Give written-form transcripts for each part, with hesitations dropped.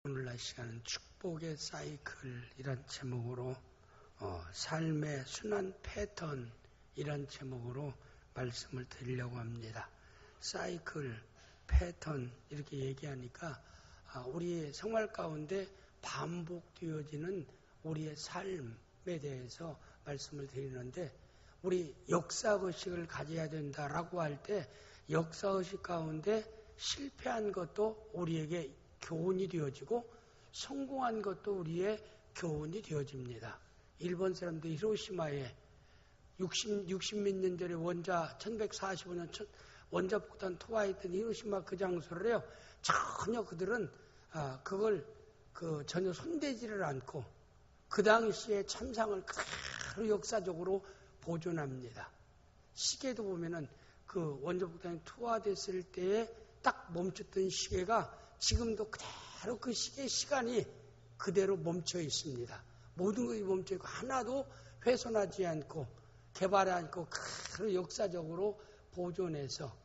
오늘날 시간은 축복의 사이클이란 제목으로 삶의 순환 패턴이란 제목으로 말씀을 드리려고 합니다. 사이클, 패턴 이렇게 얘기하니까 우리의 생활 가운데 반복되어지는 우리의 삶에 대해서 말씀을 드리는데, 우리 역사의식을 가져야 된다라고 할 때 역사의식 가운데 실패한 것도 우리에게 교훈이 되어지고 성공한 것도 우리의 교훈이 되어집니다. 일본 사람들 히로시마에 60몇 년 전에 1145년 원자 폭탄 투하했던 히로시마 그 장소를 해요. 전혀 그들은 그걸 전혀 손대지를 않고 그 당시의 참상을 그대로 역사적으로 보존합니다. 시계도 보면은 그 원자 폭탄이 투하됐을 때에 딱 멈췄던 시계가 지금도 그대로 그 시간이 그대로 멈춰 있습니다. 모든 것이 멈춰 있고 하나도 훼손하지 않고 개발하지 않고 그대로 역사적으로 보존해서,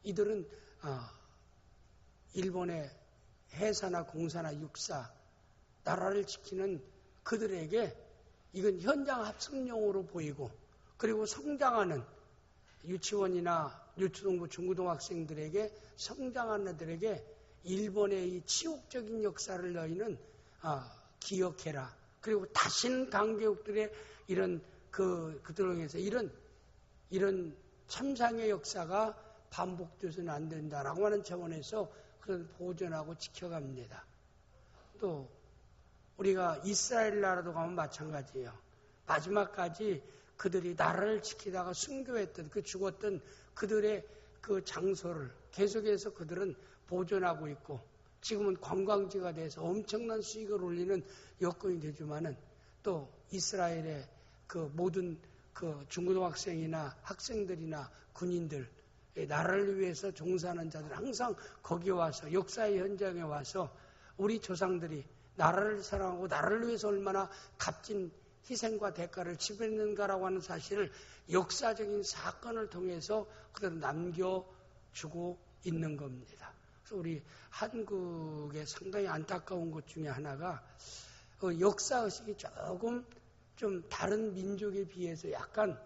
이들은 일본의 해사나 공사나 육사, 나라를 지키는 그들에게 이건 현장 합숙용으로 보이고, 그리고 성장하는 유치원이나 유초등부 중고등학생들에게, 성장하는 애들에게 일본의 이 치욕적인 역사를 너희는 기억해라. 그리고 다시는 강대국들의 이런 그들을 위해서 이런 참상의 역사가 반복돼서는 안 된다라고 하는 차원에서 그런 보존하고 지켜갑니다. 또 우리가 이스라엘 나라도 가면 마찬가지예요. 마지막까지 그들이 나라를 지키다가 순교했던, 죽었던 그들의 그 장소를 계속해서 그들은 보존하고 있고, 지금은 관광지가 돼서 엄청난 수익을 올리는 여건이 되지만은, 또 이스라엘의 그 모든 그 중고등학생이나 학생들이나 군인들, 나라를 위해서 종사하는 자들 항상 거기 와서, 역사의 현장에 와서 우리 조상들이 나라를 사랑하고 나라를 위해서 얼마나 값진 희생과 대가를 지불했는가라고 하는 사실을 역사적인 사건을 통해서 그들은 남겨주고 있는 겁니다. 그래서 우리 한국의 상당히 안타까운 것 중에 하나가 역사의식이 조금 좀 다른 민족에 비해서 약간,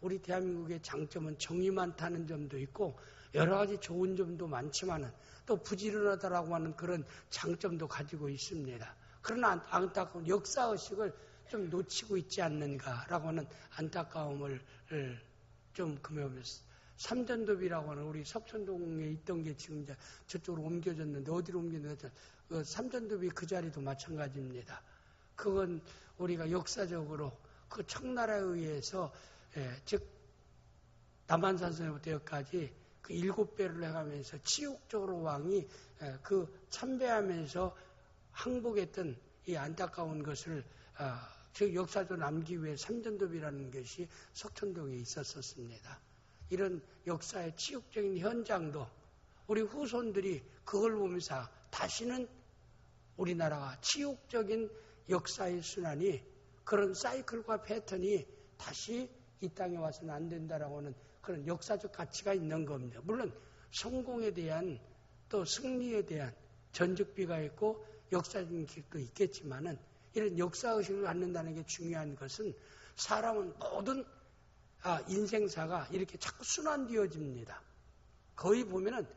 우리 대한민국의 장점은 정이 많다는 점도 있고 여러 가지 좋은 점도 많지만은 또 부지런하다라고 하는 그런 장점도 가지고 있습니다. 그러나 안타까운 역사의식을 좀 놓치고 있지 않는가라고 하는 안타까움을 좀 금해보면서, 삼전도비라고 하는 우리 석촌동에 있던 게 지금 이제 저쪽으로 옮겨졌는데, 어디로 옮겼는지, 삼전도비 그 자리도 마찬가지입니다. 그건 우리가 역사적으로 그 청나라에 의해서, 즉 남한산성부터 여기까지 그 7배를 해가면서 치욕적으로 왕이 그 참배하면서 항복했던 이 안타까운 것을 즉 역사적으로 남기기 위해 삼전도비라는 것이 석촌동에 있었습니다. 이런 역사의 치욕적인 현장도 우리 후손들이 그걸 보면서 다시는 우리나라가 치욕적인 역사의 순환이, 그런 사이클과 패턴이 다시 이 땅에 와서는 안 된다라고 하는 그런 역사적 가치가 있는 겁니다. 물론 성공에 대한 또 승리에 대한 전적비가 있고 역사적인 길도 있겠지만은, 이런 역사의식을 갖는다는 게 중요한 것은, 사람은 모든 인생사가 이렇게 자꾸 순환되어집니다. 거의 보면은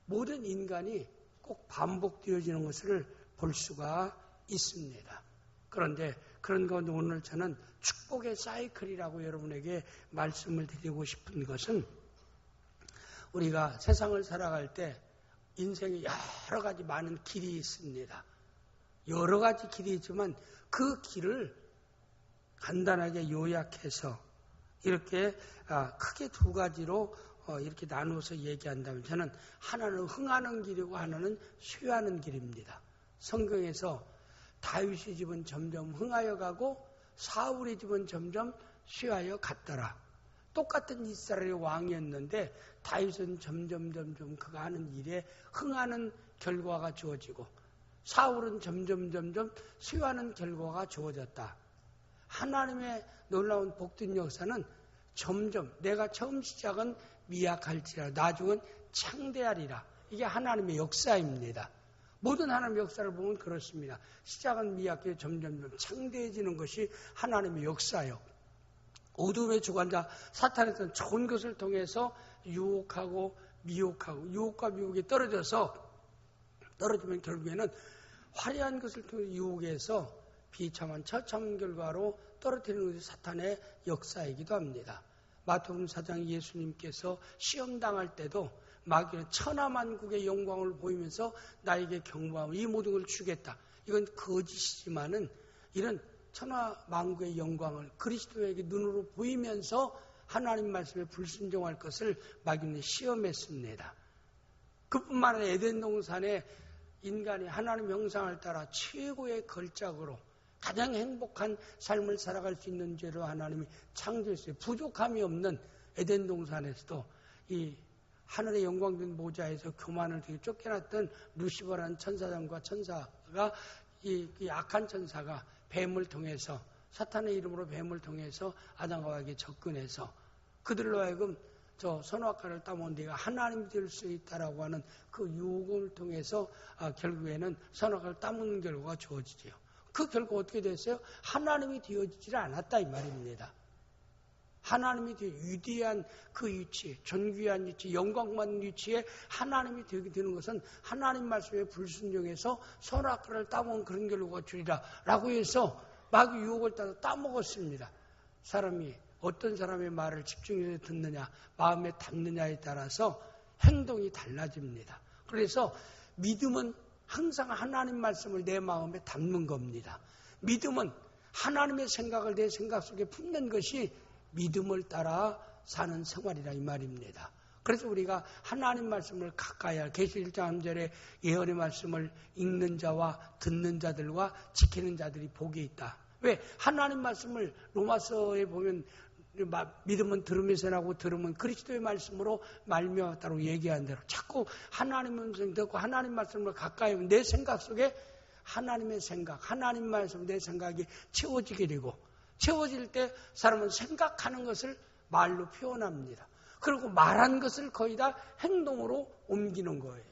모든 인간이 꼭 반복되어지는 것을 볼 수가 있습니다. 그런데 그런 가운데 오늘 저는 축복의 사이클이라고 여러분에게 말씀을 드리고 싶은 것은, 우리가 세상을 살아갈 때 인생에 여러 가지 많은 길이 있습니다. 여러 가지 길이 있지만 그 길을 간단하게 요약해서 이렇게 크게 두 가지로 이렇게 나누어서 얘기한다면, 저는 하나는 흥하는 길이고 하나는 쇠하는 길입니다. 성경에서 다윗의 집은 점점 흥하여 가고 사울의 집은 점점 쇠하여 갔더라. 똑같은 이스라엘의 왕이었는데 다윗은 점점 그가 하는 일에 흥하는 결과가 주어지고, 사울은 점점 쇠하는 결과가 주어졌다. 하나님의 놀라운 복된 역사는 점점 내가 처음 시작은 미약할지라 나중은 창대하리라. 이게 하나님의 역사입니다. 모든 하나님의 역사를 보면 그렇습니다. 시작은 미약해 점점 창대해지는 것이 하나님의 역사요. 어둠의 주관자 사탄에서는 좋은 것을 통해서 유혹하고 미혹하고 유혹과 미혹이 떨어지면 결국에는 화려한 것을 통해 유혹해서 비참한 처참한 결과로 떨어뜨리는 것이 사탄의 역사이기도 합니다. 마태복음 4장 예수님께서 시험당할 때도 마귀는 천하만국의 영광을 보이면서 나에게 경배하고 이 모든 걸 주겠다. 이건 거짓이지만은 이런 천하만국의 영광을 그리스도에게 눈으로 보이면서 하나님 말씀에 불순종할 것을 마귀는 시험했습니다. 그뿐만 아니라 에덴 동산에 인간이 하나님 형상을 따라 최고의 걸작으로 가장 행복한 삶을 살아갈 수 있는 죄로 하나님이 창조했어요. 부족함이 없는 에덴 동산에서도 이 하늘의 영광된 모자에서 교만을 되게 쫓겨났던 루시퍼라는 천사장과 천사가 이 악한 천사가 뱀을 통해서 사탄의 이름으로 뱀을 통해서 아담과 하와에게 접근해서 그들로 하여금 저 선악과를 따먹은 네가 하나님이 될 수 있다라고 하는 그 유혹을 통해서 결국에는 선악과를 따먹는 결과가 주어지죠. 그 결과 어떻게 됐어요? 하나님이 되어지질 않았다 이 말입니다. 하나님이 위대한 그 위치, 존귀한 위치, 영광받는 위치에 하나님이 되게 되는 것은 하나님 말씀에 불순종해서 선악과를 따먹은 그런 결과가 주리라 라고 해서 마귀 유혹을 따라 따먹었습니다. 사람이 어떤 사람의 말을 집중해서 듣느냐, 마음에 담느냐에 따라서 행동이 달라집니다. 그래서 믿음은 항상 하나님 말씀을 내 마음에 담는 겁니다. 믿음은 하나님의 생각을 내 생각 속에 품는 것이 믿음을 따라 사는 생활이라 이 말입니다. 그래서 우리가 하나님 말씀을 가까이 할 계시록 1장 3절에 예언의 말씀을 읽는 자와 듣는 자들과 지키는 자들이 복이 있다. 왜? 하나님 말씀을 로마서에 보면 믿음은 들으면서 나고 들으면 그리스도의 말씀으로 말미암았다고 얘기한 대로 자꾸 하나님 음성 듣고 하나님 말씀을 가까이 하면 내 생각 속에 하나님의 생각, 하나님 말씀 내 생각이 채워지게 되고 채워질 때 사람은 생각하는 것을 말로 표현합니다. 그리고 말한 것을 거의 다 행동으로 옮기는 거예요.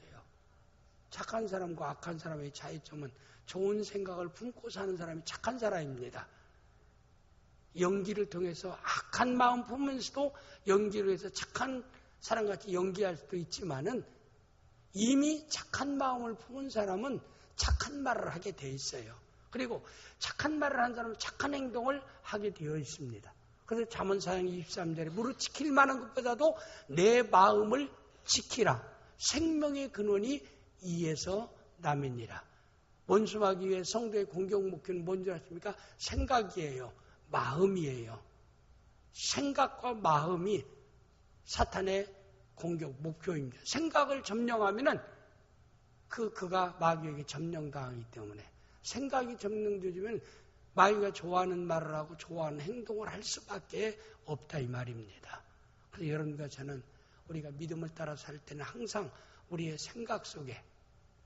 착한 사람과 악한 사람의 차이점은 좋은 생각을 품고 사는 사람이 착한 사람입니다. 연기를 통해서 악한 마음 품으면서도 연기를 해서 착한 사람같이 연기할 수도 있지만은 이미 착한 마음을 품은 사람은 착한 말을 하게 돼 있어요. 그리고 착한 말을 한 사람은 착한 행동을 하게 되어 있습니다. 그래서 잠언 4장 23절에 무릇 지킬 만한 것보다도 내 마음을 지키라. 생명의 근원이 이에서 남이니라. 원수마귀 위해 성도의 공격 목표는 뭔지 아십니까? 생각이에요. 마음이에요. 생각과 마음이 사탄의 공격 목표입니다. 생각을 점령하면은 그가 마귀에게 점령당하기 때문에 생각이 점령되면 마귀가 좋아하는 말을 하고 좋아하는 행동을 할 수밖에 없다 이 말입니다. 그래서 여러분과 저는 우리가 믿음을 따라 살 때는 항상 우리의 생각 속에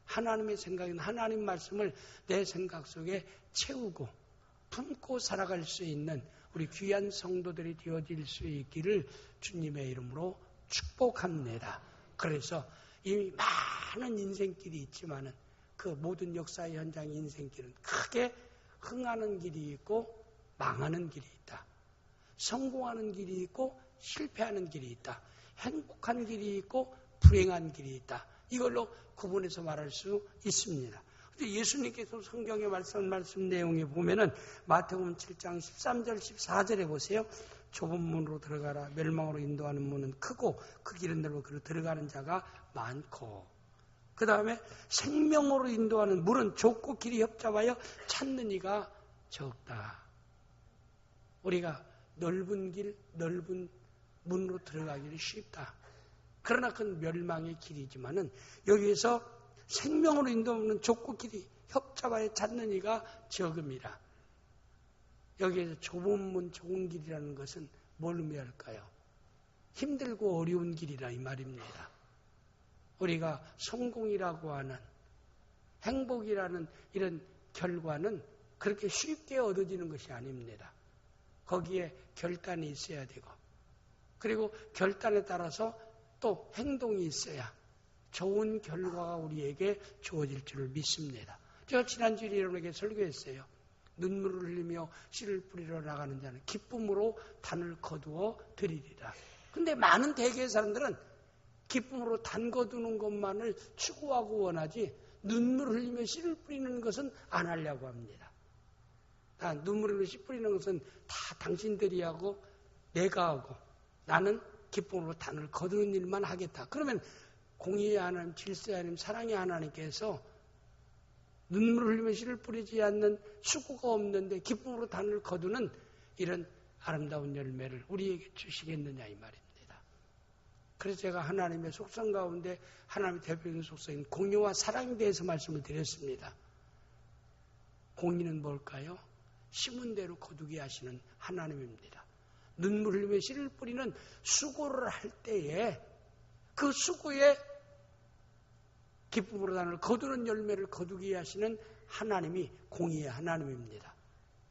하나님의 생각인 하나님 말씀을 내 생각 속에 채우고 품고 살아갈 수 있는 우리 귀한 성도들이 되어질 수 있기를 주님의 이름으로 축복합니다. 그래서 이미 많은 인생길이 있지만은 그 모든 역사의 현장의 인생길은 크게 흥하는 길이 있고 망하는 길이 있다. 성공하는 길이 있고 실패하는 길이 있다. 행복한 길이 있고 불행한 길이 있다. 이걸로 구분해서 말할 수 있습니다. 근데 예수님께서 성경에 말씀 내용에 보면은 마태복음 7장 13절 14절에 보세요. 좁은 문으로 들어가라. 멸망으로 인도하는 문은 크고 그 길은 넓어 그로 들어가는 자가 많고 그 다음에 생명으로 인도하는 문은 좁고 길이 협잡하여 찾는 이가 적다. 우리가 넓은 길, 넓은 문으로 들어가기는 쉽다. 그러나 그건 멸망의 길이지만은 여기에서 생명으로 인도하는 좁고 길이 협잡하여 찾는 이가 적음이라. 여기에서 좁은 문, 좁은 길이라는 것은 뭘 의미할까요? 힘들고 어려운 길이라 이 말입니다. 우리가 성공이라고 하는 행복이라는 이런 결과는 그렇게 쉽게 얻어지는 것이 아닙니다. 거기에 결단이 있어야 되고 그리고 결단에 따라서 또 행동이 있어야 좋은 결과가 우리에게 주어질 줄을 믿습니다. 제가 지난주에 여러분에게 설교했어요. 눈물을 흘리며 씨를 뿌리러 나가는 자는 기쁨으로 단을 거두어 드리리라. 근데 많은 대개의 사람들은 기쁨으로 단 거두는 것만을 추구하고 원하지 눈물을 흘리며 씨를 뿌리는 것은 안 하려고 합니다. 눈물을 흘리며 씨 뿌리는 것은 다 당신들이 하고 내가 하고 나는 기쁨으로 단을 거두는 일만 하겠다. 그러면 공의의 하나님, 질서의 하나님, 사랑의 하나님께서 눈물을 흘리며 씨를 뿌리지 않는 수고가 없는데 기쁨으로 단을 거두는 이런 아름다운 열매를 우리에게 주시겠느냐 이 말입니다. 그래서 제가 하나님의 속성 가운데 하나님의 대표적인 속성인 공의와 사랑에 대해서 말씀을 드렸습니다. 공의는 뭘까요? 심은 대로 거두게 하시는 하나님입니다. 눈물 흘리며 씨를 뿌리는 수고를 할 때에 그 수고에 기쁨으로 단을 거두는 열매를 거두게 하시는 하나님이 공의의 하나님입니다.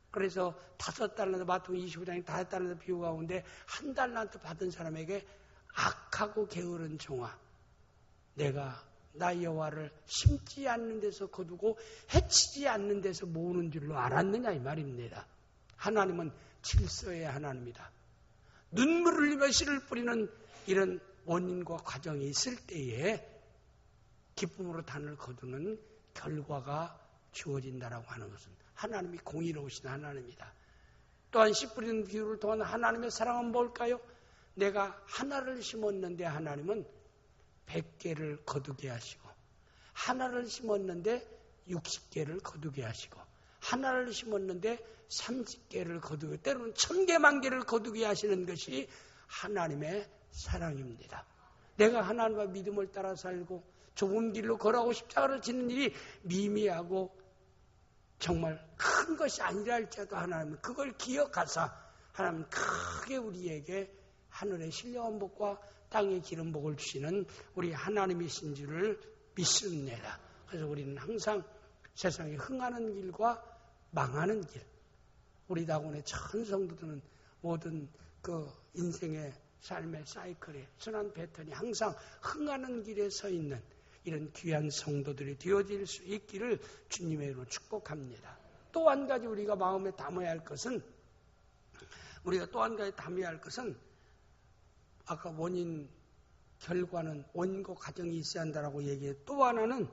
그래서 5달란트, 마태복음 25장에 5달란트 비유 가운데 1달란트 받은 사람에게 악하고 게으른 종아, 내가 나 여호와를 심지 않는 데서 거두고 해치지 않는 데서 모으는 줄로 알았느냐 이 말입니다. 하나님은 질서의 하나님이다. 눈물을 흘리며 씨를 뿌리는 이런 원인과 과정이 있을 때에 기쁨으로 단을 거두는 결과가 주어진다라고 하는 것은 하나님이 공의로우신 하나님이다. 또한 씨 뿌리는 비유를 통한 하나님의 사랑은 뭘까요? 내가 하나를 심었는데 하나님은 100개를 거두게 하시고, 하나를 심었는데 60개를 거두게 하시고, 하나를 심었는데 30개를 거두게, 때로는 1000개, 10,000개를 거두게 하시는 것이 하나님의 사랑입니다. 내가 하나님과 믿음을 따라 살고 좁은 길로 걸어가고 십자가를 지는 일이 미미하고 정말 큰 것이 아니라 할지라도 하나님은 그걸 기억하사 하나님은 크게 우리에게 하늘의 신령한 복과 땅의 기름 복을 주시는 우리 하나님이신 줄을 믿습니다. 그래서 우리는 항상 세상에 흥하는 길과 망하는 길, 우리 다곤의 전 성도들은 모든 그 인생의 삶의 사이클에 순환 패턴이 항상 흥하는 길에 서 있는 이런 귀한 성도들이 되어질 수 있기를 주님의 이름으로 축복합니다. 또 한 가지 우리가 마음에 담아야 할 것은, 아까 원인, 결과는 원인과 과정이 있어야 한다라고 얘기해. 또 하나는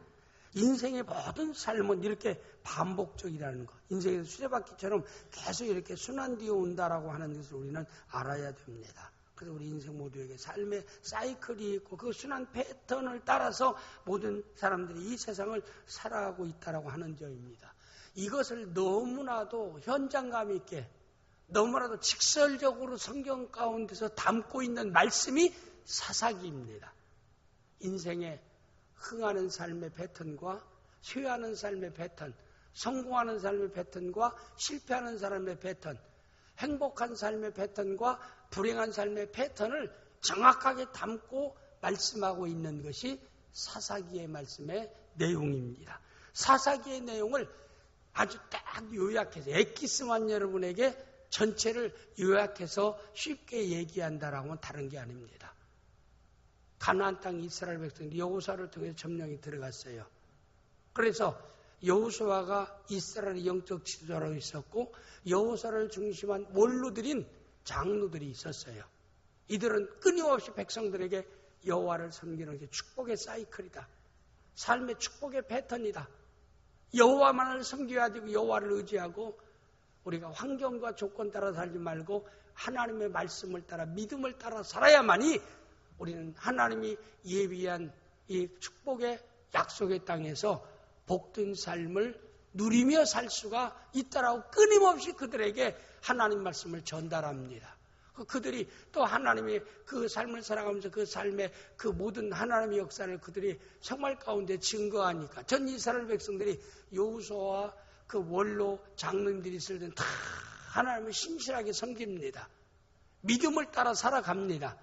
인생의 모든 삶은 이렇게 반복적이라는 것. 인생의 수레바퀴처럼 계속 이렇게 순환되어 온다라고 하는 것을 우리는 알아야 됩니다. 그래서 우리 인생 모두에게 삶의 사이클이 있고 그 순환 패턴을 따라서 모든 사람들이 이 세상을 살아가고 있다라고 하는 점입니다. 이것을 너무나도 현장감 있게 너무나도 직설적으로 성경 가운데서 담고 있는 말씀이 사사기입니다. 인생의 흥하는 삶의 패턴과 쇠하는 삶의 패턴, 성공하는 삶의 패턴과 실패하는 삶의 패턴, 행복한 삶의 패턴과 불행한 삶의 패턴을 정확하게 담고 말씀하고 있는 것이 사사기의 말씀의 내용입니다. 사사기의 내용을 아주 딱 요약해서 엑기스만 여러분에게 전체를 요약해서 쉽게 얘기한다라고 하면 다른 게 아닙니다. 가나안 땅 이스라엘 백성들이 여호수아를 통해서 점령이 들어갔어요. 그래서 여호수아가 이스라엘의 영적 지도자로 있었고 여호수아를 중심한 원로들인 장로들이 있었어요. 이들은 끊임없이 백성들에게 여호와를 섬기는 게 축복의 사이클이다. 삶의 축복의 패턴이다. 여호와만을 섬겨야 되고 여호와를 의지하고 우리가 환경과 조건 따라 살지 말고 하나님의 말씀을 따라 믿음을 따라 살아야만이 우리는 하나님이 예비한 이 축복의 약속의 땅에서 복된 삶을 누리며 살 수가 있다라고 끊임없이 그들에게 하나님 말씀을 전달합니다. 그들이 또 하나님의 그 삶을 살아가면서 그 삶의 그 모든 하나님의 역사를 그들이 생활 가운데 증거하니까 전 이스라엘 백성들이 여호수아와 그 원로 장로님들이 있을 때는 다 하나님을 신실하게 섬깁니다. 믿음을 따라 살아갑니다.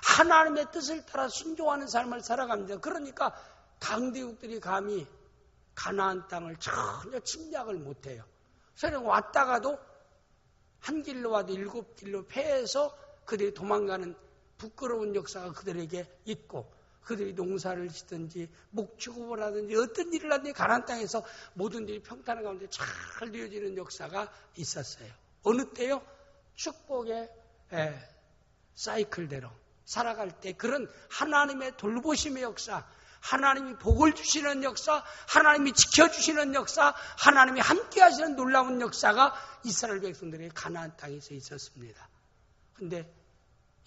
하나님의 뜻을 따라 순종하는 삶을 살아갑니다. 그러니까 강대국들이 감히 가나안 땅을 전혀 침략을 못해요. 그래서 왔다가도 한 길로 와도 7길로 패해서 그들이 도망가는 부끄러운 역사가 그들에게 있고 그들이 농사를 짓든지 목축업을 하든지 어떤 일을 하든지 가나안 땅에서 모든 일이 평탄한 가운데 잘 되어지는 역사가 있었어요. 어느 때요? 축복의 사이클대로 살아갈 때 그런 하나님의 돌보심의 역사, 하나님이 복을 주시는 역사, 하나님이 지켜주시는 역사, 하나님이 함께 하시는 놀라운 역사가 이스라엘 백성들의 가나안 땅에서 있었습니다. 근데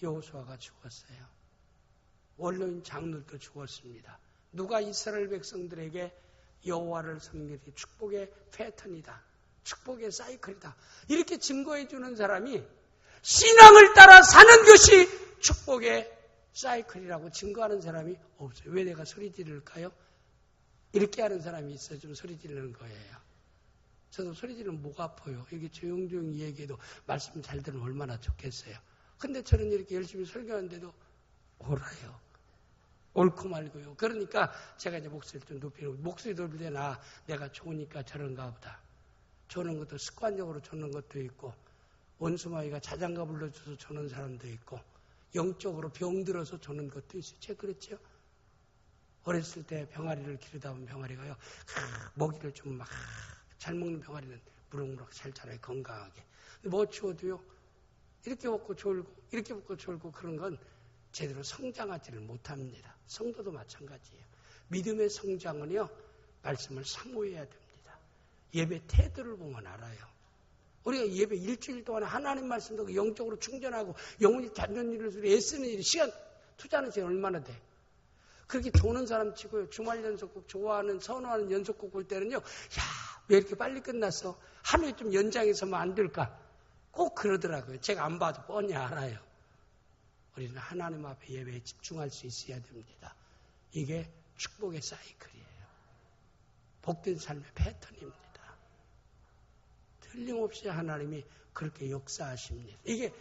여호수아가 죽었어요. 원로인 장로도 죽었습니다. 누가 이스라엘 백성들에게 여호와를 섬기는 축복의 패턴이다, 축복의 사이클이다 이렇게 증거해 주는 사람이 신앙을 따라 사는 것이 축복의 사이클이라고 증거하는 사람이 없어요. 왜 내가 소리 지를까요? 이렇게 하는 사람이 있어요. 좀 소리 지르는 거예요. 저도 소리 지르면 목 아파요. 이렇게 조용조용히 얘기해도 말씀 잘 들으면 얼마나 좋겠어요. 근데 저는 이렇게 열심히 설교하는데도 옳아요. 옳고 말고요. 그러니까 제가 이제 목소리를 좀 높이고, 목소리 높일 때나 내가 좋으니까 저런가 보다. 조는 것도 습관적으로 조는 것도 있고, 원수마이가 자장가 불러줘서 조는 사람도 있고, 영적으로 병들어서 조는 것도 있어요. 제가 그랬죠. 어렸을 때 병아리를 기르다 보면 병아리가요, 먹이를 좀 막 잘 먹는 병아리는 무럭무럭 잘 자라요. 건강하게. 뭐 치워도요, 이렇게 먹고 졸고, 이렇게 먹고 졸고 그런 건 제대로 성장하지를 못합니다. 성도도 마찬가지예요. 믿음의 성장은요, 말씀을 사모해야 됩니다. 예배 태도를 보면 알아요. 우리가 예배 일주일 동안 하나님 말씀 듣고 영적으로 충전하고 영혼이 단전 일을 위해 애쓰는 일이 시간 투자하는 시간 얼마나 돼? 그렇게 조는 사람 치고요. 주말 연속곡 좋아하는 선호하는 연속곡 볼 때는요. 야, 왜 이렇게 빨리 끝났어? 하루에 좀 연장해서만 안 될까? 꼭 그러더라고요. 제가 안 봐도 뻔히 알아요. 우리는 하나님 앞에 예배에 집중할 수 있어야 됩니다. 이게 축복의 사이클이에요. 복된 삶의 패턴입니다. 틀림없이 하나님이 그렇게 역사하십니다. 이게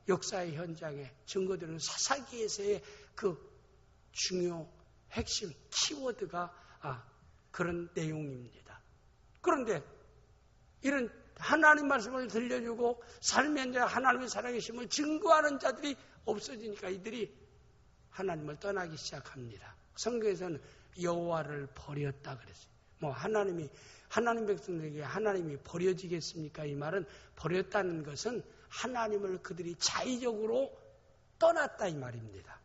역사의 현장에 증거되는 사사기에서의 그 중요 핵심 키워드가 그런 내용입니다. 그런데 이런 하나님 말씀을 들려주고 삶의 현장에 하나님의 살아계심을 증거하는 자들이 없어지니까 이들이 하나님을 떠나기 시작합니다. 성경에서는 여호와를 버렸다 그랬어요. 뭐 하나님 백성들에게 하나님이 버려지겠습니까? 이 말은 버렸다는 것은 하나님을 그들이 자의적으로 떠났다 이 말입니다.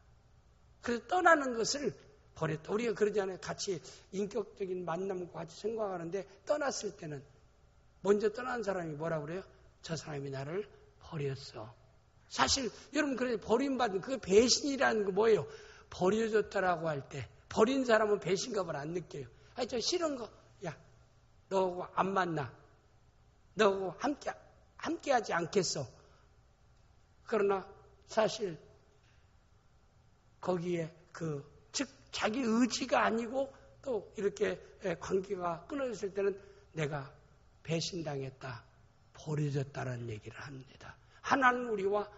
그래서 떠나는 것을 버렸다. 우리가 그러지 않아요. 같이 인격적인 만남과 같이 생각하는데 떠났을 때는 먼저 떠난 사람이 뭐라 그래요? 저 사람이 나를 버렸어. 사실 여러분 그래 버림받은 그게 배신이라는 거 뭐예요? 버려졌다라고 할 때 버린 사람은 배신감을 안 느껴요. 아니 저 싫은 거, 야 너하고 안 만나, 너하고 함께하지 않겠어. 그러나 사실 거기에 즉 자기 의지가 아니고 또 이렇게 관계가 끊어졌을 때는 내가 배신당했다, 버려졌다라는 얘기를 합니다. 하나님은 우리와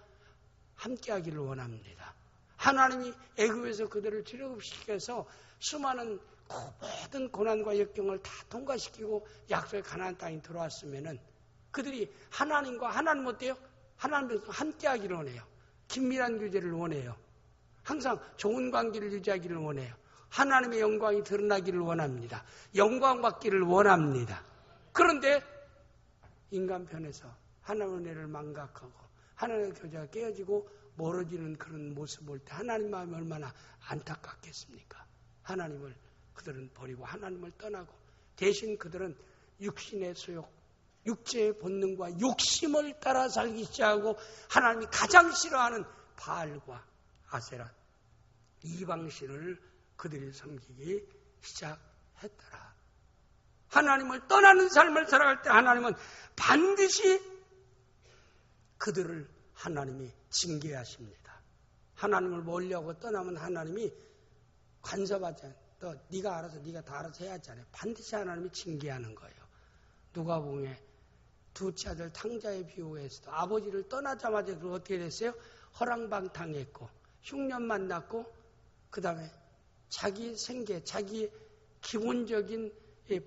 함께하기를 원합니다. 하나님이 애굽에서 그들을 출애굽시켜서 수많은 모든 고난과 역경을 다 통과시키고 약속의 가나안 땅에 들어왔으면은 그들이 하나님과 하나님 어때요? 하나님과 함께하기를 원해요. 긴밀한 교제를 원해요. 항상 좋은 관계를 유지하기를 원해요. 하나님의 영광이 드러나기를 원합니다. 영광 받기를 원합니다. 그런데 인간 편에서 하나님의 은혜를 망각하고 하나님의 교제가 깨어지고 멀어지는 그런 모습을 볼 때 하나님 마음이 얼마나 안타깝겠습니까? 하나님을 그들은 버리고 하나님을 떠나고 대신 그들은 육신의 소욕, 육체의 본능과 욕심을 따라 살기 시작하고 하나님이 가장 싫어하는 바알과 아세라 이방신을 그들이 섬기기 시작했더라. 하나님을 떠나는 삶을 살아갈 때 하나님은 반드시 그들을 하나님이 징계하십니다. 하나님을 멀리하고 떠나면 하나님이 간섭하지 않아요. 또 네가 다 알아서 해야 하잖아요. 반드시 하나님이 징계하는 거예요. 누가복음에 두째 아들 탕자의 비유에서도 아버지를 떠나자마자 어떻게 됐어요? 허랑방탕했고 흉년 만났고 그 다음에 자기 생계, 자기 기본적인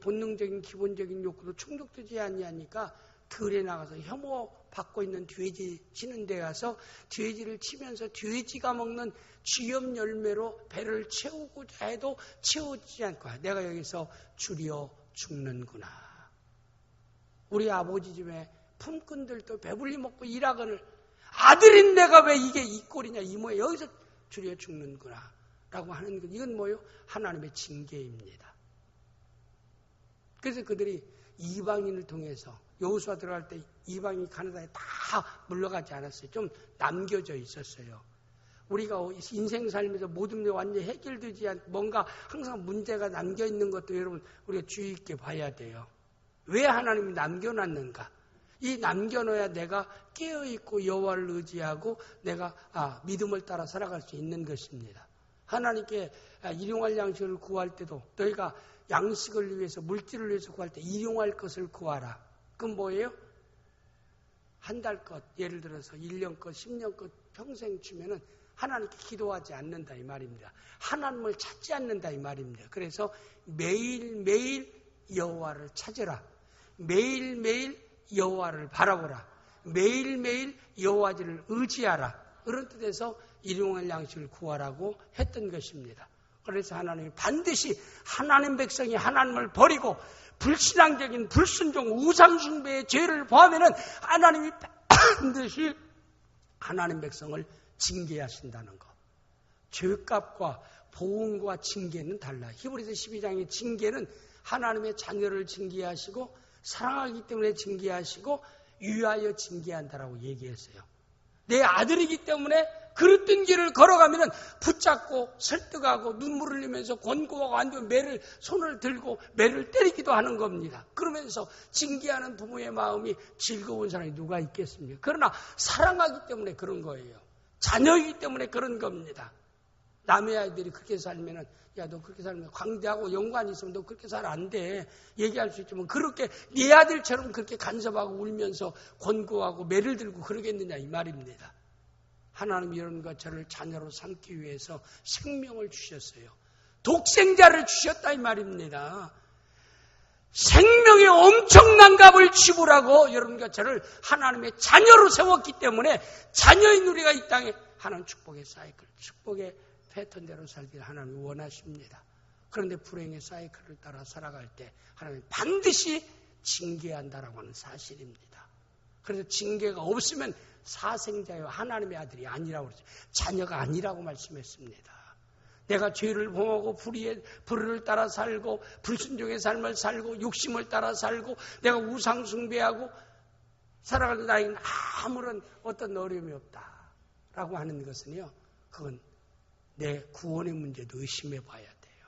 본능적인 기본적인 욕구도 충족되지 아니하니까 들에 나가서 혐오받고 있는 돼지 치는 데 가서 돼지를 치면서 돼지가 먹는 쥐염 열매로 배를 채우고자 해도 채우지 않고 내가 여기서 줄여 죽는구나. 우리 아버지 집에 품꾼들도 배불리 먹고 일하거늘 아들인 내가 왜 이게 이 꼴이냐 이 모양 여기서 줄여 죽는구나 라고 하는 것. 이건 뭐예요? 하나님의 징계입니다. 그래서 그들이 이방인을 통해서 여호수아 들어갈 때 이방인이 가나안에 다 물러가지 않았어요. 좀 남겨져 있었어요. 우리가 인생 살면서 모든 게 완전히 해결되지 않 뭔가 항상 문제가 남겨있는 것도 여러분 우리가 주의 있게 봐야 돼요. 왜 하나님이 남겨놨는가? 이 남겨놓아야 내가 깨어있고 여호와를 의지하고 내가 믿음을 따라 살아갈 수 있는 것입니다. 하나님께 일용할 양식을 구할 때도 너희가 양식을 위해서 물질을 위해서 구할 때 일용할 것을 구하라. 그건 뭐예요? 한 달 것, 예를 들어서 1년 것, 10년 것 평생 주면은 하나님께 기도하지 않는다 이 말입니다. 하나님을 찾지 않는다 이 말입니다. 그래서 매일매일 여호와를 찾으라. 매일매일 여호와를 바라보라. 매일매일 여호와를 의지하라. 그런 뜻에서 일용할 양식을 구하라고 했던 것입니다. 그래서 하나님이 반드시 하나님 백성이 하나님을 버리고 불신앙적인 불순종 우상숭배의 죄를 범하면은 하나님이 반드시 하나님 백성을 징계하신다는 것. 죄값과 보응과 징계는 달라. 히브리서 12장의 징계는 하나님의 자녀를 징계하시고 사랑하기 때문에 징계하시고 유하여 징계한다라고 얘기했어요. 내 아들이기 때문에 그릇된 길을 걸어가면은 붙잡고 설득하고 눈물을 흘리면서 권고하고 완전 매를 손을 들고 매를 때리기도 하는 겁니다. 그러면서 징계하는 부모의 마음이 즐거운 사람이 누가 있겠습니까? 그러나 사랑하기 때문에 그런 거예요. 자녀이기 때문에 그런 겁니다. 남의 아이들이 그렇게 살면은 야, 너 그렇게 살면 광대하고 연관이 있으면 너 그렇게 살 안 돼. 얘기할 수 있지만 그렇게 네 아들처럼 그렇게 간섭하고 울면서 권고하고 매를 들고 그러겠느냐 이 말입니다. 하나님이 이런 것 저를 자녀로 삼기 위해서 생명을 주셨어요. 독생자를 주셨다 이 말입니다. 생명의 엄청난 값을 지불하고 여러분과 저를 하나님의 자녀로 세웠기 때문에 자녀인 우리가 이 땅에 하나님 축복의 사이클, 축복의 패턴대로 살기를 하나님이 원하십니다. 그런데 불행의 사이클을 따라 살아갈 때 하나님이 반드시 징계한다라고 하는 사실입니다. 그래서 징계가 없으면 사생자요 하나님의 아들이 아니라고 그러죠. 자녀가 아니라고 말씀했습니다. 내가 죄를 범하고 불의를 따라 살고 불순종의 삶을 살고 욕심을 따라 살고 내가 우상 숭배하고 살아가는 나에게는 아무런 어떤 어려움이 없다라고 하는 것은요. 그건 내 구원의 문제도 의심해 봐야 돼요.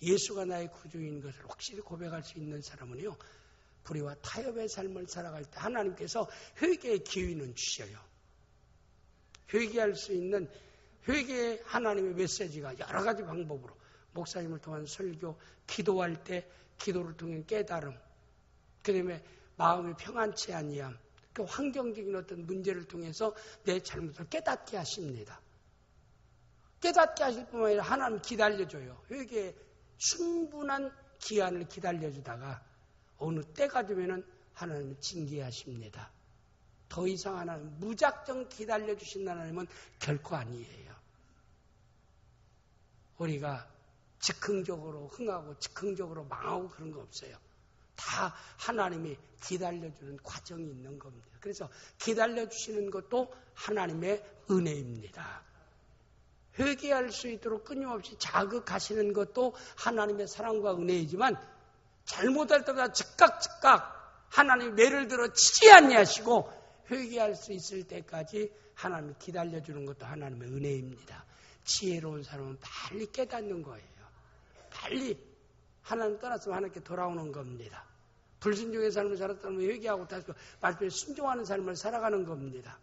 예수가 나의 구주인 것을 확실히 고백할 수 있는 사람은요. 불의와 타협의 삶을 살아갈 때 하나님께서 회개의 기회는 주셔요. 회개할 수 있는 회개의 하나님의 메시지가 여러 가지 방법으로 목사님을 통한 설교, 기도할 때 기도를 통한 깨달음, 그 다음에 마음이 평안치 아니함, 그 환경적인 어떤 문제를 통해서 내 잘못을 깨닫게 하십니다. 깨닫게 하실 뿐만 아니라 하나님 기다려줘요. 회개에 충분한 기한을 기다려주다가 어느 때가 되면은 하나님은 징계하십니다. 더 이상 하나님 무작정 기다려주신 하나님은 결코 아니에요. 우리가 즉흥적으로 흥하고 즉흥적으로 망하고 그런 거 없어요. 다 하나님이 기다려주는 과정이 있는 겁니다. 그래서 기다려주시는 것도 하나님의 은혜입니다. 회개할 수 있도록 끊임없이 자극하시는 것도 하나님의 사랑과 은혜이지만 잘못할 때마다 즉각 하나님이 매를 들어 치지 아니하시고 회개할 수 있을 때까지 하나님이 기다려주는 것도 하나님의 은혜입니다. 지혜로운 사람은 빨리 깨닫는 거예요. 빨리 하나님 떠났으면 하나님께 돌아오는 겁니다. 불순종의 삶을 살았다면 회개하고 다시 말씀에 순종하는 삶을 살아가는 겁니다.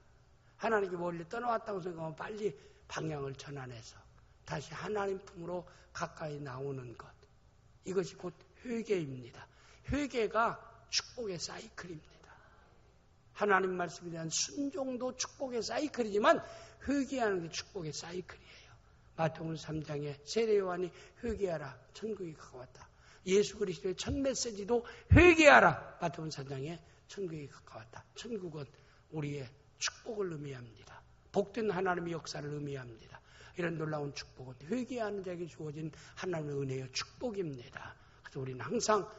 하나님께 멀리 떠나왔다고 생각하면 빨리 방향을 전환해서 다시 하나님 품으로 가까이 나오는 것. 이것이 곧 회개입니다. 회개가 축복의 사이클입니다. 하나님 말씀에 대한 순종도 축복의 사이클이지만 회개하는 게 축복의 사이클이에요. 마태복음 3장에 세례 요한이 회개하라 천국이 가까웠다. 예수 그리스도의 첫 메시지도 회개하라 마태복음 3장에 천국에 가까웠다. 천국은 우리의 축복을 의미합니다. 복된 하나님의 역사를 의미합니다. 이런 놀라운 축복은 회개하는 자에게 주어진 하나님의 은혜의 축복입니다. 그래서 우리는 항상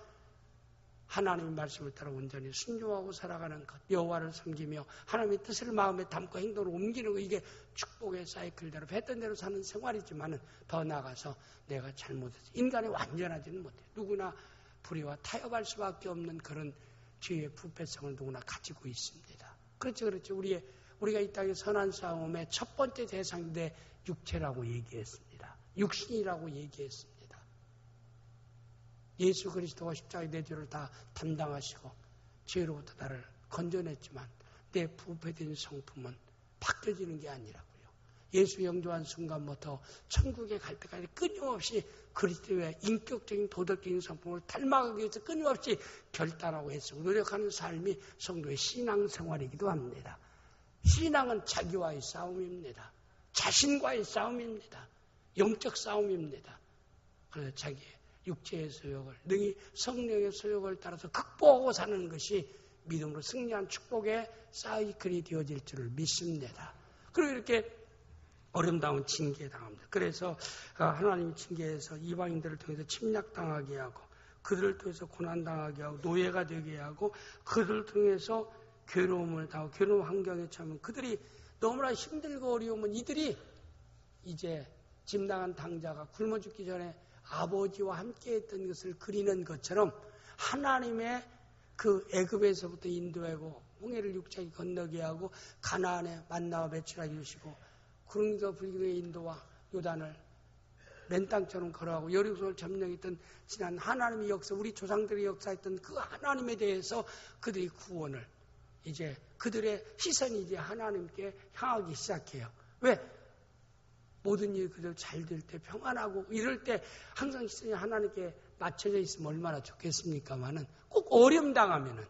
하나님의 말씀을 따라 온전히 순종하고 살아가는 것, 여호와를 섬기며 하나님의 뜻을 마음에 담고 행동으로 옮기는 것, 이게 축복의 사이클대로 했던 대로 사는 생활이지만 더 나아가서 내가 잘못해서 인간이 완전하지는 못해. 누구나 불의와 타협할 수밖에 없는 그런 죄의 부패성을 누구나 가지고 있습니다. 그렇죠. 우리가 이 땅의 선한 싸움의 첫 번째 대상이 내 육체라고 얘기했습니다. 육신이라고 얘기했습니다. 예수 그리스도가 십자가에 내 죄를 다 담당하시고 죄로부터 나를 건져냈지만 내 부패된 성품은 바뀌어지는 게 아니라고요. 예수 영접한 순간부터 천국에 갈 때까지 끊임없이 그리스도의 인격적인 도덕적인 성품을 닮아가기 위해서 끊임없이 결단하고 애쓰고 노력하는 삶이 성도의 신앙생활이기도 합니다. 신앙은 자기와의 싸움입니다. 자신과의 싸움입니다. 영적 싸움입니다. 그래서 자기의 육체의 소욕을 능히 성령의 소욕을 따라서 극복하고 사는 것이 믿음으로 승리한 축복의 사이클이 되어질 줄을 믿습니다. 그리고 이렇게 어림다운 징계에 당합니다. 그래서 하나님 징계에서 이방인들을 통해서 침략당하게 하고 그들을 통해서 고난당하게 하고 노예가 되게 하고 그들을 통해서 괴로움을 당하고 괴로운 환경에 처하면 그들이 너무나 힘들고 어려우면 이들이 이제 짐당한 당자가 굶어 죽기 전에 아버지와 함께 했던 것을 그리는 것처럼 하나님의 그 애굽에서부터 인도하고 홍해를 육지에 건너게 하고 가나안에 만나와 배출하게 주시고 구름과 불기둥의 인도와 요단을 맨 땅처럼 걸어가고 여리고성을 점령했던 지난 하나님의 역사, 우리 조상들이 역사했던 그 하나님에 대해서 그들이 구원을 이제 그들의 시선이 이제 하나님께 향하기 시작해요. 왜? 모든 일이 그들 잘 될 때 평안하고 이럴 때 항상 시선이 하나님께 맞춰져 있으면 얼마나 좋겠습니까만은 꼭 어려움 당하면은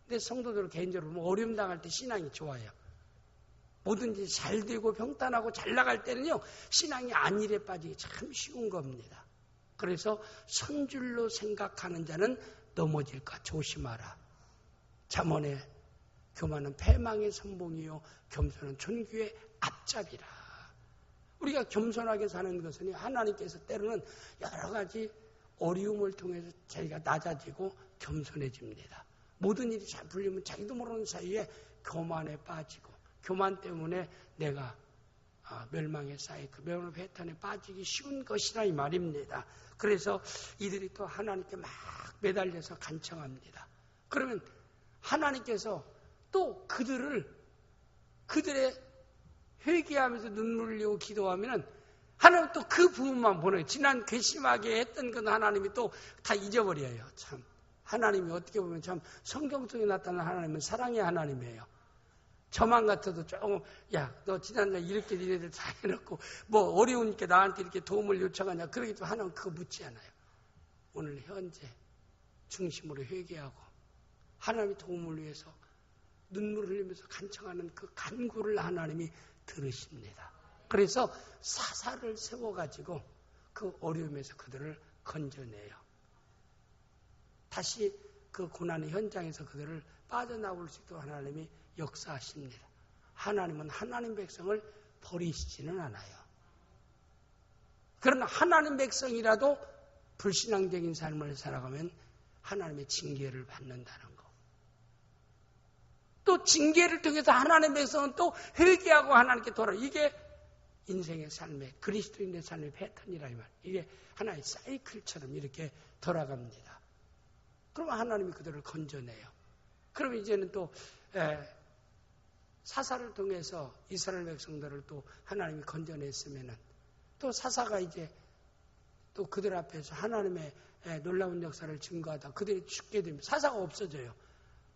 근데 성도들 개인적으로 어려움 당할 때 신앙이 좋아요. 뭐든지 잘 되고 평탄하고 잘 나갈 때는요 신앙이 안일에 빠지기 참 쉬운 겁니다. 그래서 선줄로 생각하는 자는 넘어질까 조심하라. 잠언에 교만은 패망의 선봉이요 겸손은 존귀의 앞잡이라. 우리가 겸손하게 사는 것은 하나님께서 때로는 여러 가지 어려움을 통해서 자기가 낮아지고 겸손해집니다. 모든 일이 잘 풀리면 자기도 모르는 사이에 교만에 빠지고 교만 때문에 내가 멸망의 사이클, 멸망의 패턴에 빠지기 쉬운 것이라 이 말입니다. 그래서 이들이 또 하나님께 막 매달려서 간청합니다. 그러면 하나님께서 또 그들의 회개하면서 눈물을 흘리고 기도하면은 하나님 또 그 부분만 보내요. 지난 괘씸하게 했던 건 하나님이 또 다 잊어버려요. 참 하나님이 어떻게 보면 참 성경 속에 나타나는 하나님은 사랑의 하나님이에요. 저만 같아도 조금 야 너 지난날 이렇게 니네들 다 해놓고 뭐 어려우니까 나한테 이렇게 도움을 요청하냐 그러기도 하나님 그거 묻지 않아요. 오늘 현재 중심으로 회개하고 하나님의 도움을 위해서 눈물을 흘리면서 간청하는 그 간구를 하나님이 들으십니다. 그래서 사사를 세워가지고 그 어려움에서 그들을 건져내요. 다시 그 고난의 현장에서 그들을 빠져나올 수 있도록 하나님이 역사하십니다. 하나님은 하나님 백성을 버리시지는 않아요. 그러나 하나님 백성이라도 불신앙적인 삶을 살아가면 하나님의 징계를 받는다는 거. 또 징계를 통해서 하나님의 백성은 또 회개하고 하나님께 돌아. 이게 인생의 삶의 그리스도인의 삶의 패턴이라 이 말. 이게 하나의 사이클처럼 이렇게 돌아갑니다. 그러면 하나님이 그들을 건져내요. 그럼 이제는 또 사사를 통해서 이스라엘 백성들을 또 하나님이 건져냈으면은 또 사사가 이제 또 그들 앞에서 하나님의 놀라운 역사를 증거하다 그들이 죽게 됩니다. 사사가 없어져요.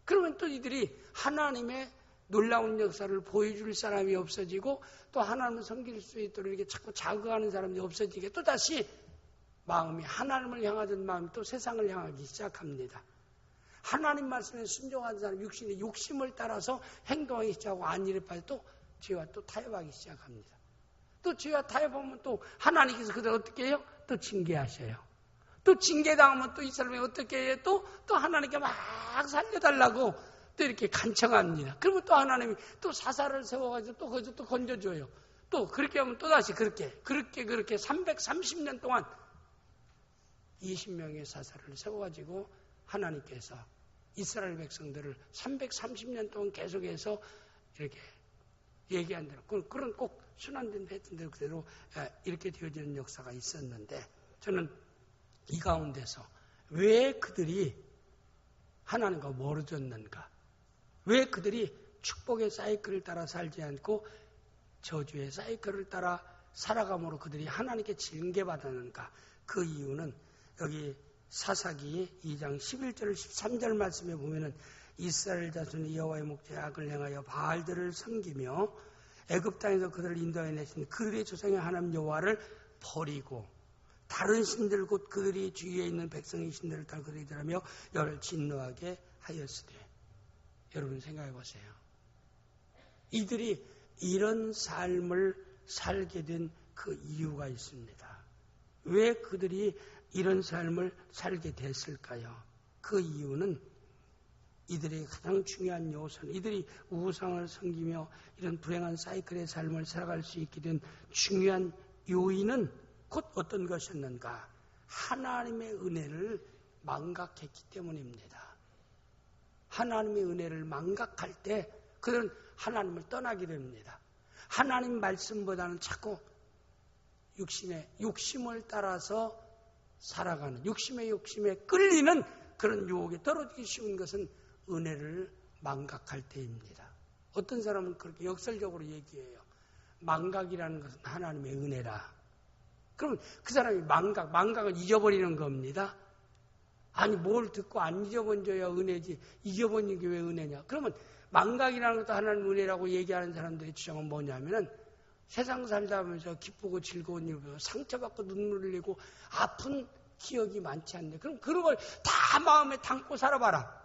그러면 또 이들이 하나님의 놀라운 역사를 보여줄 사람이 없어지고 또 하나님을 섬길 수 있도록 이렇게 자꾸 자극하는 사람이 없어지게 또 다시 마음이 하나님을 향하던 마음이 또 세상을 향하기 시작합니다. 하나님 말씀에 순종하는 사람 육신의 욕심을 따라서 행동하기 시작하고 안일에 빠져 또 죄와 또 타협하기 시작합니다. 또 죄와 타협하면 또 하나님께서 그들 어떻게 해요? 또 징계하셔요. 또 징계당하면 또 이 사람이 어떻게 해? 또 하나님께 막 살려달라고 또 이렇게 간청합니다. 그러면 또 하나님이 또 사사를 세워가지고 또 거기서 또 건져줘요. 또 그렇게 하면 또다시 그렇게 330년 동안 20명의 사사를 세워가지고 하나님께서 이스라엘 백성들을 330년 동안 계속해서 이렇게 얘기한 대로, 그런 꼭 순환된 했던 대로 그대로 이렇게 되어지는 역사가 있었는데, 저는 이 가운데서 왜 그들이 하나님과 멀어졌는가? 왜 그들이 축복의 사이클을 따라 살지 않고 저주의 사이클을 따라 살아감으로 그들이 하나님께 징계받았는가? 그 이유는 여기 사사기 2장 11절 13절 말씀에 보면은 이스라엘 자손이 여호와의 목전에 악을 행하여 바알들을 섬기며 애굽 땅에서 그들을 인도해 내신 그들의 조상의 하나님 여호와를 버리고 다른 신들 곧 그들이 주위에 있는 백성의 신들을 따라 그들이 들으며 여를 진노하게 하였으되. 여러분 생각해 보세요. 이들이 이런 삶을 살게 된 그 이유가 있습니다. 왜 그들이 이런 삶을 살게 됐을까요? 그 이유는 이들의 가장 중요한 요소는, 이들이 우상을 섬기며 이런 불행한 사이클의 삶을 살아갈 수 있게 된 중요한 요인은 곧 어떤 것이었는가? 하나님의 은혜를 망각했기 때문입니다. 하나님의 은혜를 망각할 때 그들은 하나님을 떠나게 됩니다. 하나님 말씀보다는 자꾸 욕심을 따라서 살아가는, 욕심에 끌리는 그런 유혹에 떨어지기 쉬운 것은 은혜를 망각할 때입니다. 어떤 사람은 그렇게 역설적으로 얘기해요. 망각이라는 것은 하나님의 은혜라. 그럼 그 사람이 망각은 잊어버리는 겁니다. 아니 뭘 듣고 안 잊어본져야 은혜지, 잊어버리는 게 왜 은혜냐. 그러면 망각이라는 것도 하나님 은혜라고 얘기하는 사람들의 주장은 뭐냐면은 세상 살다 하면서 기쁘고 즐거운 일 보고 상처받고 눈물을 흘리고 아픈 기억이 많지 않네. 그럼 그런 걸 다 마음에 담고 살아봐라.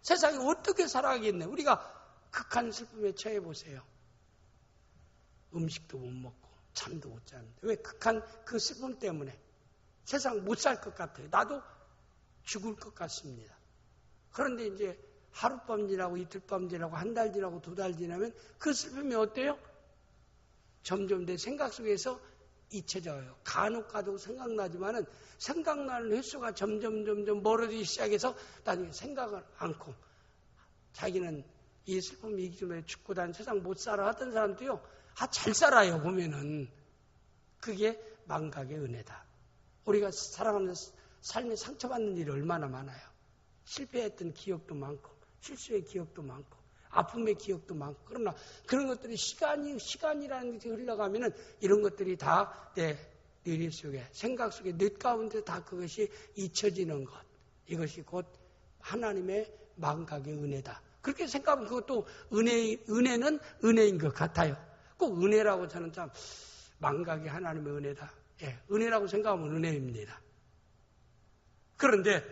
세상에 어떻게 살아가겠네. 우리가 극한 슬픔에 처해 보세요. 음식도 못 먹고 잠도 못 자는데 왜? 극한 그 슬픔 때문에 세상 못 살 것 같아요. 나도 죽을 것 같습니다. 그런데 이제 하룻밤 지나고 이틀밤 지나고 한 달 지나고 두 달 지나면 그 슬픔이 어때요? 점점 내 생각 속에서 잊혀져요. 간혹 생각나지만은 생각나는 횟수가 점점 멀어지기 시작해서 나중에 생각을 않고 자기는 이 슬픔이 이기 전에 죽고 난 세상 못 살아 하던 사람도요, 잘 살아요. 보면은 그게 망각의 은혜다. 우리가 살아가면서 삶에 상처받는 일이 얼마나 많아요. 실패했던 기억도 많고 실수의 기억도 많고 아픔의 기억도 많고, 그러나 그런 것들이 시간이라는 것이 흘러가면은 이런 것들이 다 내 뇌리 속에, 생각 속에, 뇌 가운데 다 그것이 잊혀지는 것. 이것이 곧 하나님의 망각의 은혜다. 그렇게 생각하면 그것도 은혜는 은혜인 것 같아요. 꼭 은혜라고 저는 참 망각이 하나님의 은혜다. 예, 은혜라고 생각하면 은혜입니다. 그런데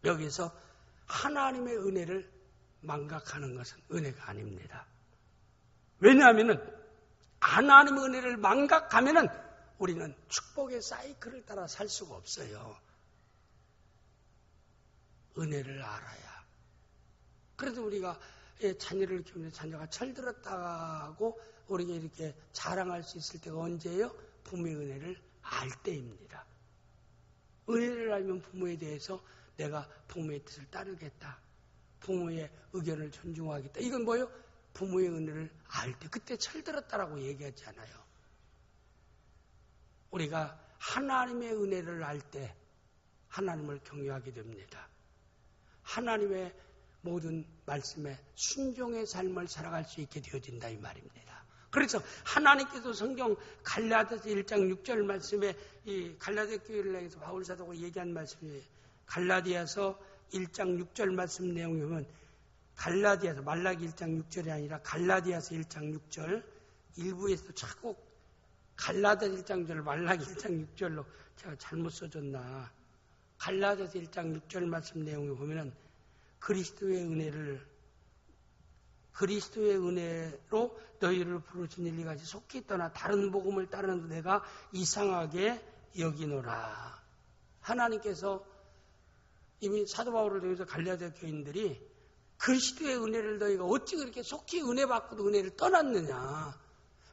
여기서 하나님의 은혜를 망각하는 것은 은혜가 아닙니다. 왜냐하면은 하나님의 은혜를 망각하면은 우리는 축복의 사이클을 따라 살 수가 없어요. 은혜를 알아야. 그래도 우리가 자녀를 키우는데 자녀가 철들었다고 우리가 이렇게 자랑할 수 있을 때가 언제예요? 부모의 은혜를 알 때입니다. 은혜를 알면 부모에 대해서 내가 부모의 뜻을 따르겠다. 부모의 의견을 존중하겠다. 이건 뭐예요? 부모의 은혜를 알 때, 그때 철들었다라고 얘기하지 않아요. 우리가 하나님의 은혜를 알 때 하나님을 경외하게 됩니다. 하나님의 모든 말씀에 순종의 삶을 살아갈 수 있게 되어진다 이 말입니다. 그래서 하나님께서 성경 갈라디아서 1장 6절 말씀에, 이 갈라디아 교회를 향해서 바울 사도가 얘기한 말씀이에요. 갈라디아서 1장 6절 말씀 내용이 보면, 갈라디아서 말라기 1장 6절이 아니라 갈라디아서 1장 6절, 일부에서 자꾸 갈라디아서 1장 6절 말라기 1장 6절로 제가 잘못 써줬나. 갈라디아서 1장 6절 말씀 내용에 보면은 그리스도의 은혜로 너희를 부르신 일리같이 속히 떠나 다른 복음을 따르는 내가 이상하게 여기노라. 하나님께서 이미 사도 바울을 통해서 갈라디아 교인들이 그리스도의 은혜를 너희가 어찌 그렇게 속히 은혜 받고도 은혜를 떠났느냐,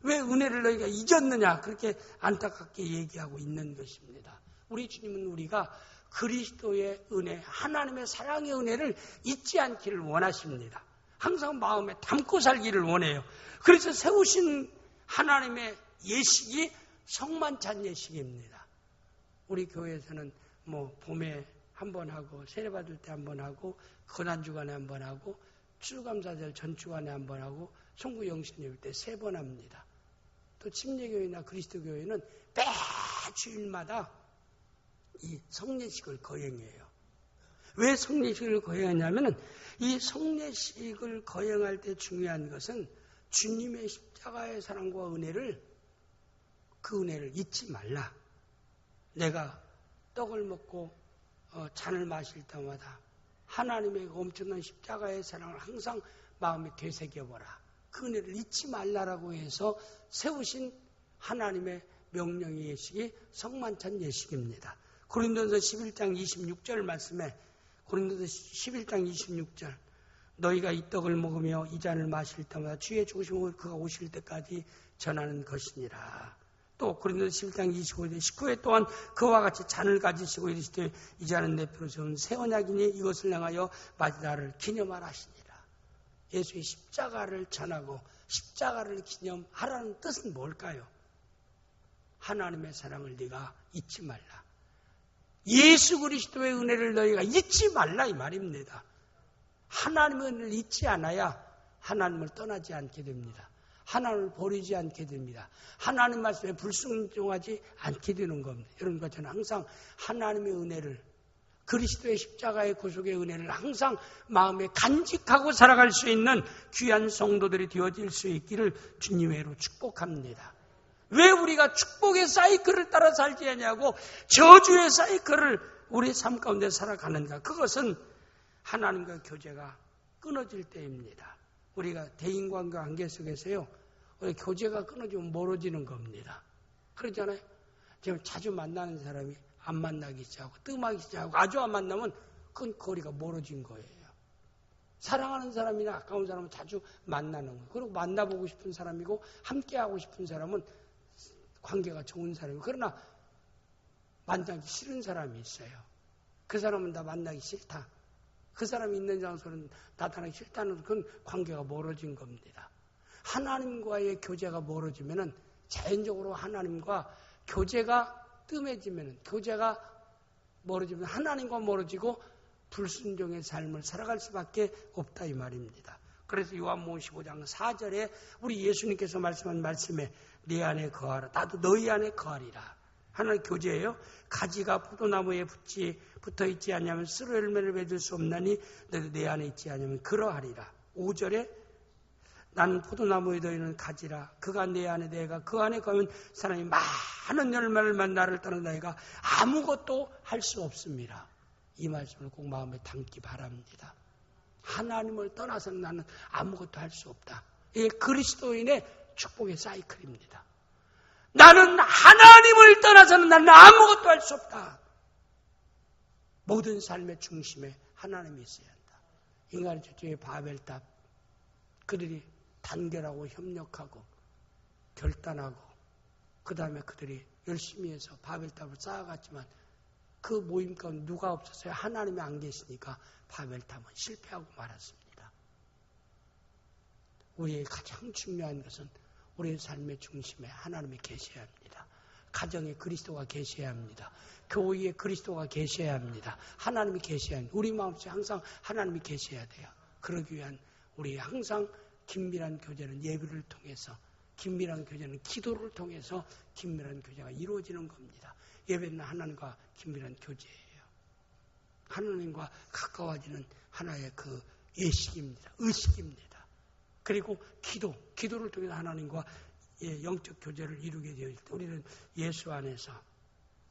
왜 은혜를 너희가 잊었느냐, 그렇게 안타깝게 얘기하고 있는 것입니다. 우리 주님은 우리가 그리스도의 은혜, 하나님의 사랑의 은혜를 잊지 않기를 원하십니다. 항상 마음에 담고 살기를 원해요. 그래서 세우신 하나님의 예식이 성만찬 예식입니다. 우리 교회에서는 봄에 한 번 하고, 세례받을 때 한 번 하고, 고난주간에 한 번 하고, 추수감사절 전주간에 한 번 하고, 송구영신 예배 때 3번 합니다. 또 침례교회나 그리스도교회는 매 주일마다 이 성례식을 거행해요. 왜 성례식을 거행하냐면은 이 성례식을 거행할 때 중요한 것은 주님의 십자가의 사랑과 은혜를, 그 은혜를 잊지 말라. 내가 떡을 먹고 잔을 마실 때마다 하나님의 엄청난 십자가의 사랑을 항상 마음에 되새겨보라. 그 은혜를 잊지 말라라고 해서 세우신 하나님의 명령의 예식이 성만찬 예식입니다. 고린도서 11장 26절 말씀에, 고린도서 11장 26절, 너희가 이 떡을 먹으며 이 잔을 마실 때마다 주의 죽으심을 그가 오실 때까지 전하는 것이니라. 또 고린도서 11장 25절, 19회 동안 그와 같이 잔을 가지시고 이르시되 이 잔은 내 피로 세운 새 언약이니 이것을 향하여 마지나를 기념하라 하시니라. 예수의 십자가를 전하고 십자가를 기념하라는 뜻은 뭘까요? 하나님의 사랑을 네가 잊지 말라. 예수 그리스도의 은혜를 너희가 잊지 말라, 이 말입니다. 하나님의 은혜를 잊지 않아야 하나님을 떠나지 않게 됩니다. 하나님을 버리지 않게 됩니다. 하나님 말씀에 불순종하지 않게 되는 겁니다. 여러분과 저는 항상 하나님의 은혜를, 그리스도의 십자가의 구속의 은혜를 항상 마음에 간직하고 살아갈 수 있는 귀한 성도들이 되어질 수 있기를 주님의 이름으로 축복합니다. 왜 우리가 축복의 사이클을 따라 살지 않냐고 저주의 사이클을 우리 삶 가운데 살아가는가? 그것은 하나님과 교제가 끊어질 때입니다. 우리가 대인관계 관계 속에서요, 우리 교제가 끊어지면 멀어지는 겁니다. 그렇잖아요. 지금 자주 만나는 사람이 안 만나기 시작하고 뜸하기 시작하고 아주 안 만나면 그건 거리가 멀어진 거예요. 사랑하는 사람이나 가까운 사람은 자주 만나는 거예요. 그리고 만나보고 싶은 사람이고 함께하고 싶은 사람은 관계가 좋은 사람이고, 그러나 만나기 싫은 사람이 있어요. 그 사람은 나 만나기 싫다. 그 사람이 있는 장소는 나타나기 싫다는, 그건 관계가 멀어진 겁니다. 하나님과의 교제가 멀어지면은 자연적으로 하나님과 교제가 뜸해지면은, 교제가 멀어지면 하나님과 멀어지고 불순종의 삶을 살아갈 수밖에 없다, 이 말입니다. 그래서 요한복음 15장 4절에 우리 예수님께서 말씀한 말씀에 내 안에 거하라, 나도 너희 안에 거하리라. 하나의 교제예요. 가지가 포도나무에 붙어 있지 않으면 스루 열매를 맺을 수 없나니 너도 내 안에 있지 않으면 그러하리라. 5절에 나는 포도나무에 너희는 가지라. 그가 내 안에 내가 그 안에 거하면 사람이 많은 열매를 나를 떠난 너희가 아무것도 할 수 없습니다. 이 말씀을 꼭 마음에 담기 바랍니다. 하나님을 떠나서는 나는 아무것도 할 수 없다. 이게 그리스도인의 축복의 사이클입니다. 나는 하나님을 떠나서는 나는 아무것도 할 수 없다. 모든 삶의 중심에 하나님이 있어야 한다. 인간의 최초의 바벨탑, 그들이 단결하고 협력하고 결단하고 그 다음에 그들이 열심히 해서 바벨탑을 쌓아갔지만 그 모임 가운데 누가 없었어요? 하나님이 안 계시니까 바벨탑은 실패하고 말았습니다. 우리의 가장 중요한 것은 우리의 삶의 중심에 하나님이 계셔야 합니다. 가정에 그리스도가 계셔야 합니다. 교회에 그리스도가 계셔야 합니다. 하나님이 계셔야 합니다. 우리 마음속에 항상 하나님이 계셔야 돼요. 그러기 위한 우리 항상 긴밀한 교제는 예배를 통해서, 긴밀한 교제는 기도를 통해서 긴밀한 교제가 이루어지는 겁니다. 예배는 하나님과 긴밀한 교제예요. 하나님과 가까워지는 하나의 그 예식입니다. 의식입니다. 그리고 기도를 통해서 하나님과 영적 교제를 이루게 되어 있을 때 우리는 예수 안에서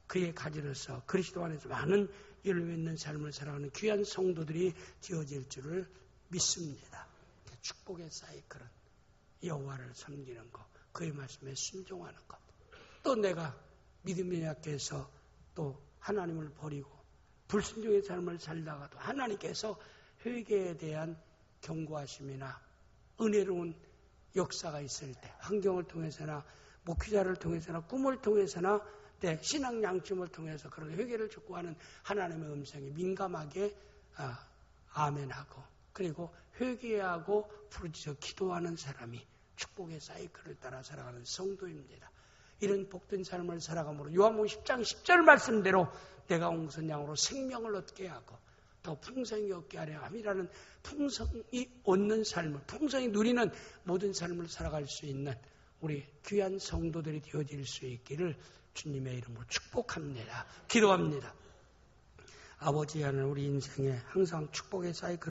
그의 가지로서 그리스도 안에서 많은 열매 있는 삶을 살아가는 귀한 성도들이 되어질 줄을 믿습니다. 축복의 사이클은 여호와를 섬기는 것, 그의 말씀에 순종하는 것, 또 내가 믿음이 약해서 또 하나님을 버리고 불순종의 삶을 살다가도 하나님께서 회개에 대한 경고하심이나 은혜로운 역사가 있을 때, 환경을 통해서나 목회자를 통해서나 꿈을 통해서나 신앙 양심을 통해서 그런 회개를 촉구하는 하나님의 음성에 민감하게 아멘하고, 그리고 회개하고 부르짖어 기도하는 사람이 축복의 사이클을 따라 살아가는 성도입니다. 이런 복된 삶을 살아감으로 요한복음 10장 10절 말씀대로 내가 옹선양으로 생명을 얻게 하고 더 풍성히 얻게 하려 함이라는 풍성이 얻는 삶을, 풍성히 누리는 모든 삶을 살아갈 수 있는 우리 귀한 성도들이 되어질 수 있기를 주님의 이름으로 축복합니다. 기도합니다. 아버지 하나님, 우리 인생에 항상 축복의 사이클